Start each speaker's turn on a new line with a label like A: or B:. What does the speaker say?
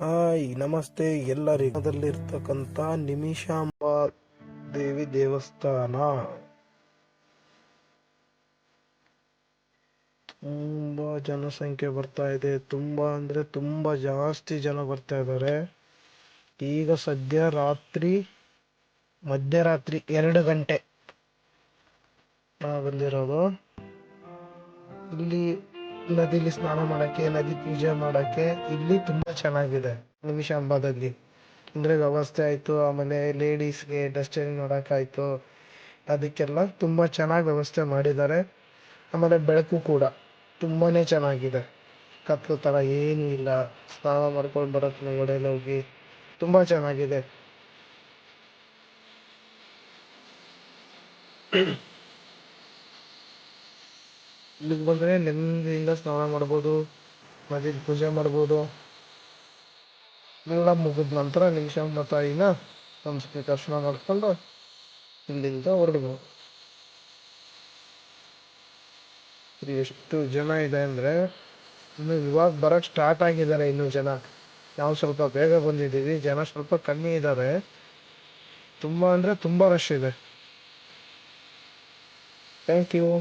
A: Hi ನಮಸ್ತೆ ಎಲ್ಲರಿಗದಲ್ಲಿರ್ತಕ್ಕಂಥ ನಿಮಿಷಾಂಬಾ ದೇವಿ ದೇವಸ್ಥಾನ ತುಂಬಾ ಜನಸಂಖ್ಯೆ ಬರ್ತಾ ಇದೆ. ತುಂಬಾ ಅಂದ್ರೆ ತುಂಬಾ ಜಾಸ್ತಿ ಜನ ಬರ್ತಾ ಇದ್ದಾರೆ. ಈಗ ಸದ್ಯ ಮಧ್ಯರಾತ್ರಿ 2 ಗಂಟೆ ಬಂದಿರೋದು. ಇಲ್ಲಿ ನದಿಲಿ ಸ್ನಾನ ಮಾಡಕ್ಕೆ, ನದಿ ಪೂಜೆ ಮಾಡಕ್ಕೆ ಇಲ್ಲಿ ತುಂಬಾ ಚೆನ್ನಾಗಿದೆ ನಿಮಿಷಾಂಬಾದಲ್ಲಿ. ಅಂದ್ರೆ ವ್ಯವಸ್ಥೆ ಆಯ್ತು, ಆಮೇಲೆ ಲೇಡೀಸ್ಗೆ ಡ್ರೆಸ್ ಚೇಂಜ್ ನೋಡಕ್ಕಾಯ್ತು, ಅದಕ್ಕೆಲ್ಲ ತುಂಬಾ ಚೆನ್ನಾಗಿ ವ್ಯವಸ್ಥೆ ಮಾಡಿದ್ದಾರೆ. ಆಮೇಲೆ ಬೆಳಕು ಕೂಡ ತುಂಬಾನೇ ಚೆನ್ನಾಗಿದೆ, ಕತ್ಲು ತರ ಏನು ಇಲ್ಲ. ಸ್ನಾನ ಮಾಡ್ಕೊಂಡು ಬರಕ್ ಒಳಗಡೆ ಹೋಗಿ ತುಂಬಾ ಚೆನ್ನಾಗಿದೆ. ಇಲ್ಲಿಗೆ ಬಂದ್ರೆ ನೆಮ್ಮದಿಯಿಂದ ಸ್ನಾನ ಮಾಡ್ಬೋದು, ನದಿ ಪೂಜೆ ಮಾಡ್ಬೋದು. ಎಲ್ಲ ಮುಗಿದ ನಂತರ ನಿಮಿಷಾಂಬ ತಾಯಿನ ನಮಸ್ಕಾರ ದರ್ಶನ ಮಾಡ್ಕೊಂಡು ಇಲ್ಲಿಂದ ಹೊರಡ್ಬೋದು. ಎಷ್ಟು ಜನ ಇದೆ ಅಂದ್ರೆ ಇನ್ನು ಇವಾಗ ಬರಕ್ ಸ್ಟಾರ್ಟ್ ಆಗಿದ್ದಾರೆ. ಇನ್ನು ಜನ ನಾವು ಸ್ವಲ್ಪ ಬೇಗ ಬಂದಿದ್ದೀವಿ, ಜನ ಸ್ವಲ್ಪ ಕಮ್ಮಿ ಇದ್ದಾರೆ. ತುಂಬಾ ಅಂದ್ರೆ ತುಂಬಾ ರಶ್ ಇದೆ. Thank you.